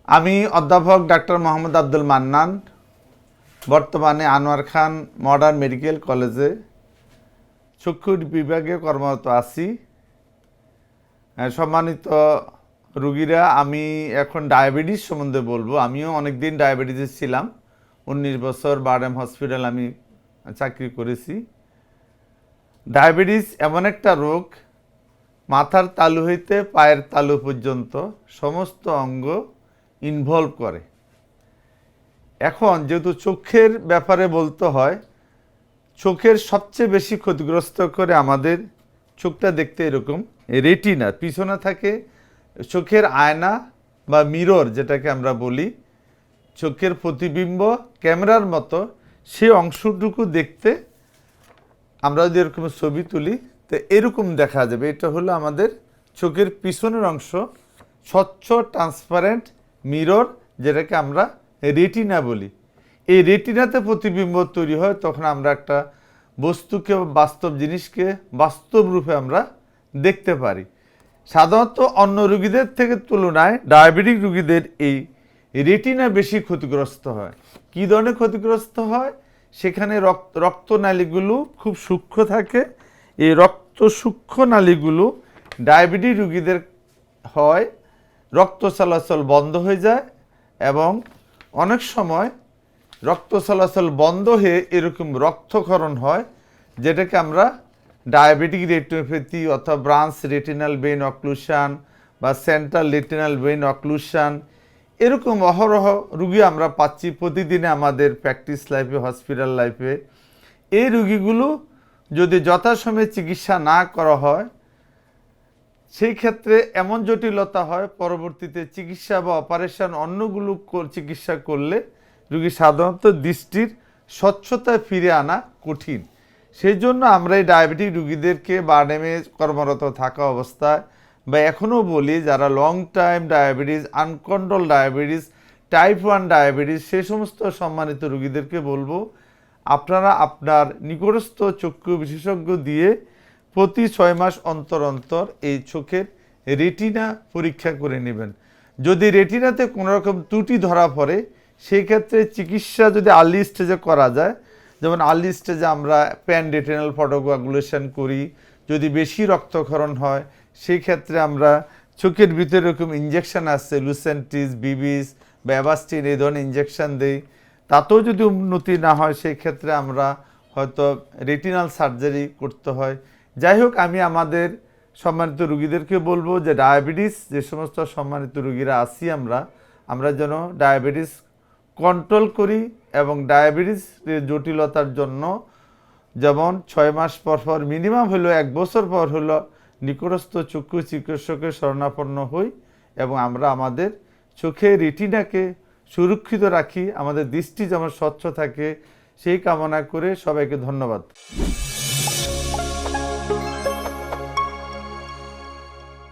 আমি অধ্যাপক ডাক্তার মোহাম্মদ আব্দুল মান্নান, বর্তমানে আনোয়ার খান মডার্ন মেডিকেল কলেজে চক্ষু বিভাগে কর্মরত আছি। সম্মানিত রুগীরা, আমি এখন ডায়াবেটিস সম্বন্ধে বলবো। আমিও অনেকদিন ডায়াবেটিসে ছিলাম। 19 বছর বারডেম হসপিটাল আমি চাকরি করেছি। ডায়াবেটিস এমন একটা রোগ, মাথার তালু হইতে পায়ের তালু পর্যন্ত সমস্ত অঙ্গ ইনভলভ করে। এখন যেহেতু চোখের ব্যাপারে বলতে হয়, চোখের সবচেয়ে বেশি ক্ষতিগ্রস্ত করে আমাদের চোখটা দেখতে এরকম রেটিনা, পিছনে থাকে চোখের আয়না বা মিরর, যেটাকে আমরা বলি চোখের প্রতিবিম্ব ক্যামেরার মতো। সেই অংশটুকু দেখতে আমরা যদি এরকম ছবি তুলি তো এরকম দেখা যাবে। এটা হলো আমাদের চোখের পিছনের অংশ, স্বচ্ছ ট্রান্সপারেন্ট মিরর, যেটাকে আমরা রেটিনা বলি। এই রেটিনাতে প্রতিবিম্ব তৈরি হয়, তখন আমরা একটা বস্তুকে, বাস্তব জিনিসকে বাস্তব রূপে আমরা দেখতে পারি। সাধারণত অন্য রোগীদের থেকে তুলনায় ডায়াবেটিক রোগীদের এই রেটিনা বেশি ক্ষতিগ্রস্ত হয়। কী ধরনের ক্ষতিগ্রস্ত হয়? সেখানে রক্তনালীগুলো খুব সূক্ষ্ম থাকে। এই সূক্ষ্ম নালীগুলো ডায়াবেটিক রোগীদের হয় রক্ত চলাচল বন্ধ হয়ে যায়, এবং অনেক সময় রক্ত চলাচল বন্ধ হয়ে এরকম রক্তক্ষরণ হয়, যেটাকে আমরা ডায়াবেটিক রেটিনোপ্যাথি অথবা ব্রাঞ্চ রেটিনাল ভেইন অক্লুশন বা সেন্ট্রাল রেটিনাল ভেইন অক্লুশন, এরকম অহরহ রুগী আমরা পাচ্ছি প্রতিদিনে আমাদের প্র্যাকটিস লাইফে, হসপিটাল লাইফে। এই রুগীগুলো যদি যথাসময়ে চিকিৎসা না করা হয়, সেই ক্ষেত্রে এমন জটিলতা হয়, পরবর্তীতে চিকিৎসা বা অপারেশন অন্যগুলো চিকিৎসা করলে রুগী সাধারণত দৃষ্টির স্বচ্ছতায় ফিরে আনা কঠিন। সেই জন্য আমরা এই ডায়াবেটিক রুগীদেরকে বারডেমে কর্মরত থাকা অবস্থায় বা এখনও বলি, যারা long time diabetes, uncontrol diabetes, type 1 diabetes, সেই সমস্ত সম্মানিত রুগীদেরকে বলবো, আপনারা আপনার নিকটস্থ চক্ষু বিশেষজ্ঞ দিয়ে প্রতি 6 মাস অন্তর অন্তর এই চোখের রেটিনা পরীক্ষা করে নেবেন। যদি রেটিনাতে কোনো রকম ত্রুটি ধরা পড়ে, সেই ক্ষেত্রে চিকিৎসা যদি আর্লি স্টেজে করা যায়, যেমন আর্লি স্টেজে আমরা প্যান রেটিনাল ফটোকোয়াগুলেশন করি। যদি বেশি রক্তক্ষরণ হয়, সেই ক্ষেত্রে আমরা চোখের ভিতরে এরকম ইঞ্জেকশন আসছে, লুসেন্টিস, বিবিস বা অ্যাভাস্টিন, এই ধরনের ইঞ্জেকশন দেই। তাতেও যদি উন্নতি না হয়, সেই ক্ষেত্রে আমরা হয়তো রেটিনাল সার্জারি করতে হয়। যাই হোক, আমি আমাদের সম্মানিত রুগীদেরকে বলবো যে ডায়াবেটিস যে সমস্ত সম্মানিত রুগীরা আছি, আমরা যেন ডায়াবেটিস কন্ট্রোল করি, এবং ডায়াবেটিস জটিলতার জন্য যেমন 6 মাস পর পর, মিনিমাম হলো 1 বছর পর হলো নিকটস্থ চক্ষু চিকিৎসকের শরণাপন্ন হই, এবং আমরা আমাদের চোখের রেটিনাকে সুরক্ষিত রাখি, আমাদের দৃষ্টি যেমন স্বচ্ছ থাকে, সেই কামনা করে সবাইকে ধন্যবাদ।